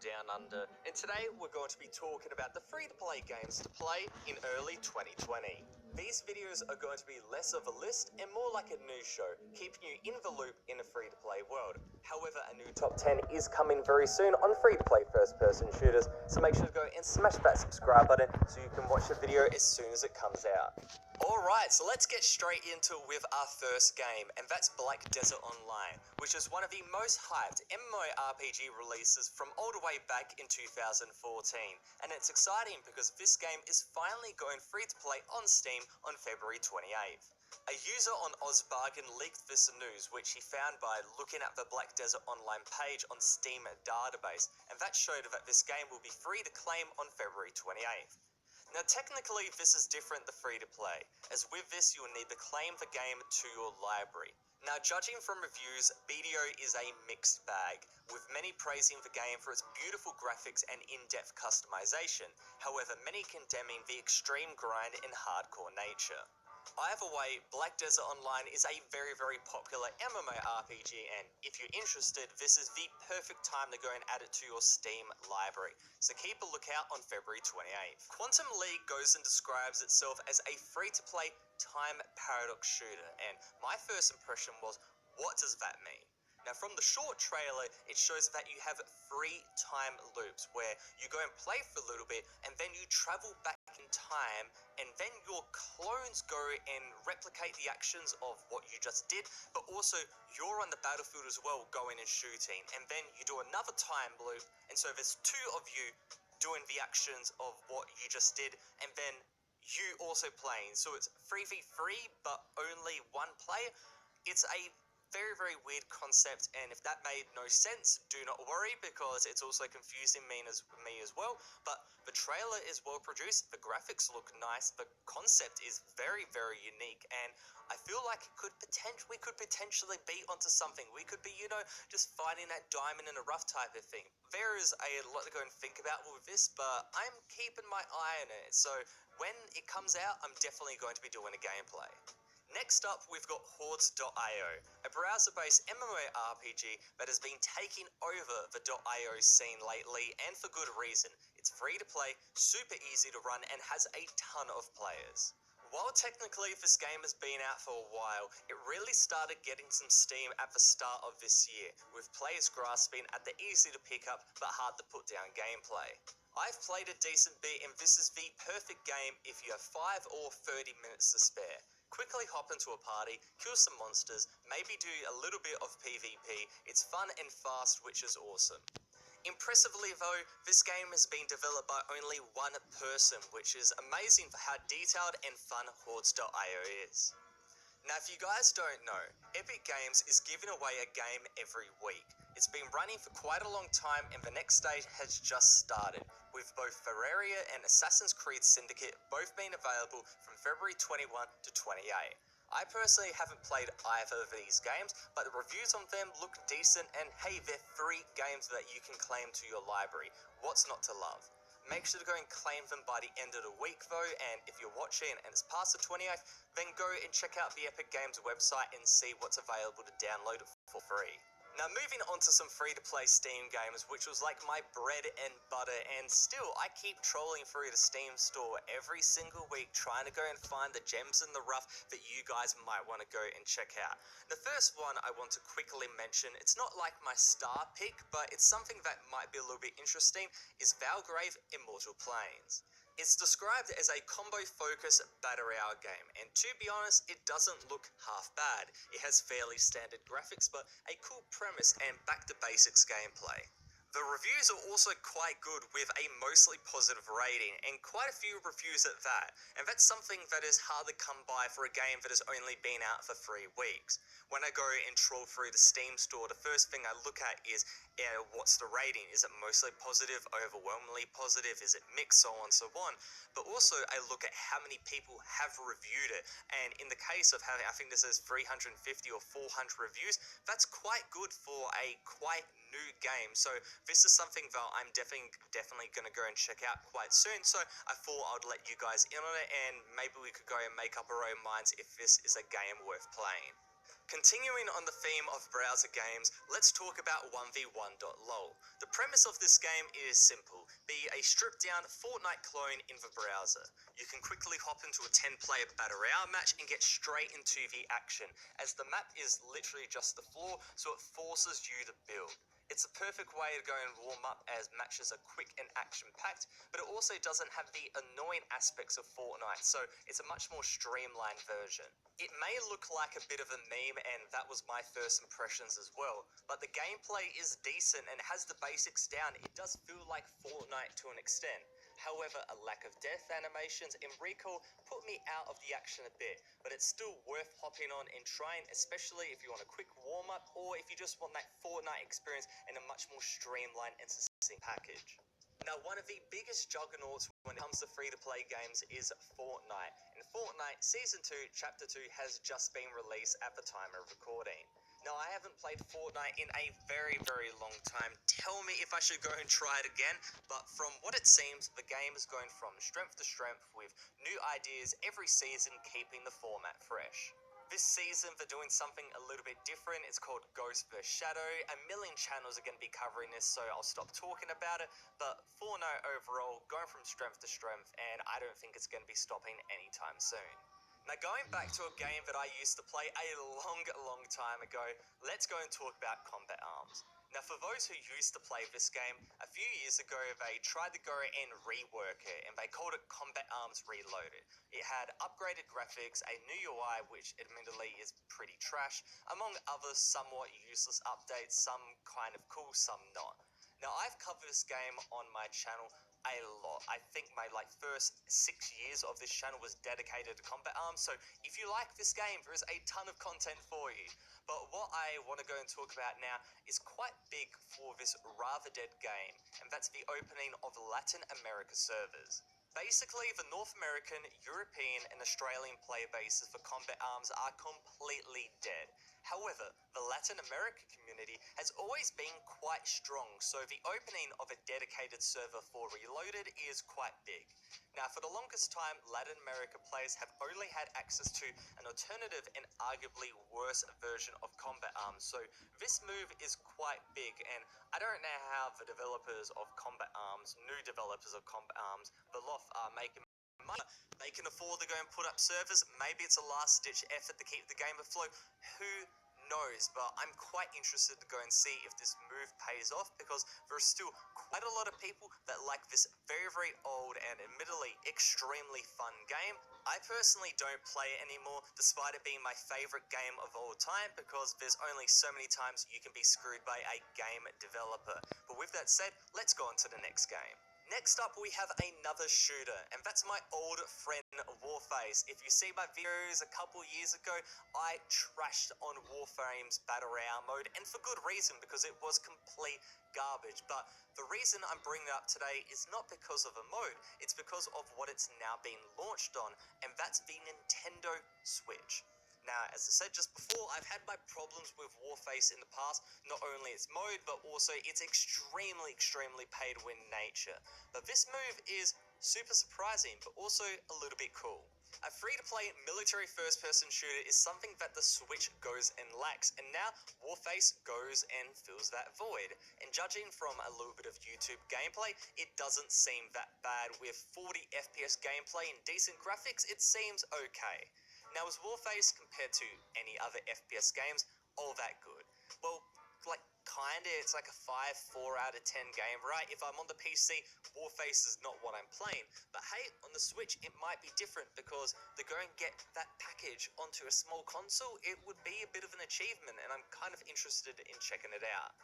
Down Under, and today we're going to be talking about the free-to-play games to play in early 2020. These videos are going to be less of a list and more like a news show, keeping you in the loop in a free-to-play world. However, a new top 10 is coming very soon on free-to-play first-person shooters, so make sure to go and smash that subscribe button so you can watch the video as soon as it comes out. Alright, so let's get straight into it with our first game, and that's Black Desert Online, which is one of the most hyped MMORPG releases from all the way back in 2014. And it's exciting because this game is finally going free to play on Steam on February 28th. A user on OzBargain leaked this news, which he found by looking at the Black Desert Online page on Steam database, and that showed that this game will be free to claim on February 28th. Now technically this is different to free to play, as with this you will need to claim the game to your library. Now judging from reviews, BDO is a mixed bag, with many praising the game for its beautiful graphics and in-depth customization, however many condemning the extreme grind and hardcore nature. Either way, Black Desert Online is a very popular MMORPG, and if you're interested, this is the perfect time to go and add it to your Steam library, so keep a lookout on February 28th. Quantum League goes and describes itself as a free-to-play time paradox shooter, and my first impression was, what does that mean? Now from the short trailer, it shows that you have 3 time loops where you go and play for a little bit and then you travel back in time, and then your clones go and replicate the actions of what you just did, but also you're on the battlefield as well going and shooting, and then you do another time loop, and so there's 2 of you doing the actions of what you just did, and then you also playing. So it's 3v3 but only 1 player. It's a very weird concept, and if that made no sense, do not worry, because it's also confusing me as well. But the trailer is well produced, the graphics look nice, the concept is very unique, and I feel like we could potentially be onto something. We could be, just finding that diamond in the rough type of thing. There is a lot to go and think about with this, but I'm keeping my eye on it, so when it comes out, I'm definitely going to be doing a gameplay. Next up, we've got Hordes.io, a browser-based MMORPG that has been taking over the .io scene lately, and for good reason. It's free to play, super easy to run, and has a ton of players. While technically this game has been out for a while, it really started getting some steam at the start of this year, with players grasping at the easy to pick up but hard to put down gameplay. I've played a decent bit, and this is the perfect game if you have 5 or 30 minutes to spare. Quickly hop into a party, kill some monsters, maybe do a little bit of PvP. It's fun and fast, which is awesome. Impressively though, this game has been developed by only 1 person, which is amazing for how detailed and fun Hordes.io is. Now if you guys don't know, Epic Games is giving away a game every week. It's been running for quite a long time, and the next stage has just started, with both Terraria and Assassin's Creed Syndicate both being available from February 21 to 28. I personally haven't played either of these games, but the reviews on them look decent, and hey, they're 3 games that you can claim to your library. What's not to love? Make sure to go and claim them by the end of the week though, and if you're watching and it's past the 28th, then go and check out the Epic Games website and see what's available to download for free. Now moving on to some free-to-play Steam games, which was like my bread and butter, and still I keep trolling through the Steam store every single week trying to go and find the gems in the rough that you guys might want to go and check out. The first one I want to quickly mention, it's not like my star pick, but it's something that might be a little bit interesting, is Valgrave Immortal Plains. It's described as a combo-focused battle royale game, and to be honest, it doesn't look half bad. It has fairly standard graphics, but a cool premise and back-to-basics gameplay. The reviews are also quite good, with a mostly positive rating, and quite a few reviews at that, and that's something that is hard to come by for a game that has only been out for 3 weeks. When I go and troll through the Steam store, the first thing I look at is, what's the rating? Is it mostly positive, overwhelmingly positive, is it mixed, so on and so on? But also I look at how many people have reviewed it, and in the case of having, I think this is 350 or 400 reviews, that's quite good for a quite new game. So this is something that I'm definitely going to go and check out quite soon, so I thought I'd let you guys in on it, and maybe we could go and make up our own minds if this is a game worth playing. Continuing on the theme of browser games, let's talk about 1v1.lol. The premise of this game is simple. Be a stripped-down Fortnite clone in the browser. You can quickly hop into a 10-player battle royale match and get straight into the action, as the map is literally just the floor, so it forces you to build. It's a perfect way to go and warm up, as matches are quick and action-packed, but it also doesn't have the annoying aspects of Fortnite, so it's a much more streamlined version. It may look like a bit of a meme, and that was my first impressions as well, but the gameplay is decent and has the basics down. It does feel like Fortnite to an extent. However, a lack of death animations and recoil put me out of the action a bit, but it's still worth hopping on and trying, especially if you want a quick warm-up or if you just want that Fortnite experience in a much more streamlined and succinct package. Now, one of the biggest juggernauts when it comes to free-to-play games is Fortnite. And Fortnite Season 2, Chapter 2 has just been released at the time of recording. Now, I haven't played Fortnite in a very, very long time. Tell me if I should go and try it again, but from what it seems, the game is going from strength to strength with new ideas every season, keeping the format fresh. This season, they're doing something a little bit different. It's called Ghost vs Shadow. A million channels are going to be covering this, so I'll stop talking about it. But Fortnite overall, going from strength to strength, and I don't think it's going to be stopping anytime soon. Now, going back to a game that I used to play a long time ago, let's go and talk about Combat Arms. Now, for those who used to play this game, a few years ago they tried to go and rework it, and they called it Combat Arms Reloaded. It had upgraded graphics, a new UI, which admittedly is pretty trash, among other somewhat useless updates, some kind of cool, some not. Now, I've covered this game on my channel a lot. I think my first 6 years of this channel was dedicated to Combat Arms, so if you like this game, there is a ton of content for you. But what I want to go and talk about now is quite big for this rather dead game, and that's the opening of Latin America servers. Basically, the North American, European, and Australian player bases for Combat Arms are completely dead. However, the Latin America community has always been quite strong, so the opening of a dedicated server for Reloaded is quite big. Now, for the longest time, Latin America players have only had access to an alternative and arguably worse version of Combat Arms, so this move is quite big, and I don't know how the developers of Combat Arms, new developers of Combat Arms, the Loft are making money. They can afford to go and put up servers. Maybe it's a last-ditch effort to keep the game afloat. Who knows? But I'm quite interested to go and see if this move pays off, because there's still quite a lot of people that like this very old and admittedly extremely fun game. I personally don't play it anymore, despite it being my favorite game of all time, because there's only so many times you can be screwed by a game developer. But with that said, let's go on to the next game. Next up, we have another shooter, and that's my old friend Warface. If you see my videos a couple years ago, I trashed on Warframe's Battle Royale mode, and for good reason, because it was complete garbage. But the reason I'm bringing it up today is not because of a mode, it's because of what it's now being launched on, and that's the Nintendo Switch. Now, as I said just before, I've had my problems with Warface in the past, not only its mode, but also its extremely pay-to-win nature. But this move is super surprising, but also a little bit cool. A free-to-play military first-person shooter is something that the Switch goes and lacks, and now Warface goes and fills that void. And judging from a little bit of YouTube gameplay, it doesn't seem that bad. With 40 FPS gameplay and decent graphics, it seems okay. Now, is Warface, compared to any other FPS games, all that good? Well, kinda, it's like a 5-4 out of 10 game, right? If I'm on the PC, Warface is not what I'm playing. But hey, on the Switch, it might be different, because to go and get that package onto a small console, it would be a bit of an achievement, and I'm kind of interested in checking it out.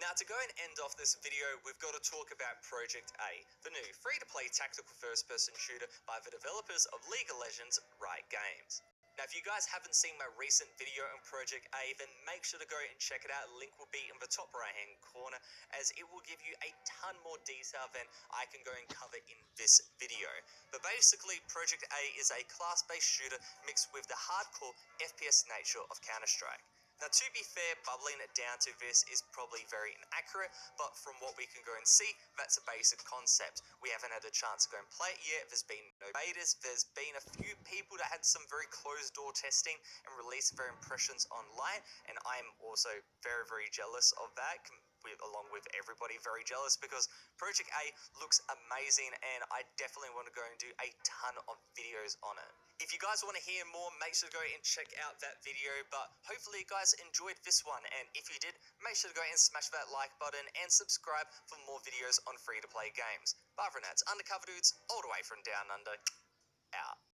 Now, to go and end off this video, we've got to talk about Project A, the new free-to-play tactical first-person shooter by the developers of League of Legends, Riot Games. Now, if you guys haven't seen my recent video on Project A, then make sure to go and check it out. Link will be in the top right-hand corner, as it will give you a ton more detail than I can go and cover in this video. But basically, Project A is a class-based shooter mixed with the hardcore FPS nature of Counter-Strike. Now, to be fair, bubbling it down to this is probably very inaccurate, but from what we can go and see, that's a basic concept. We haven't had a chance to go and play it yet. There's been no betas. There's been a few people that had some very closed-door testing and released their impressions online, and I'm also very, very jealous of that, along with everybody very jealous, because Project A looks amazing, and I definitely want to go and do a ton of videos on it. If you guys want to hear more, make sure to go and check out that video, but hopefully you guys enjoyed this one, and if you did, make sure to go and smash that like button and subscribe for more videos on free-to-play games. Bye for now, it's Undercover Dudes, all the way from Down Under, out.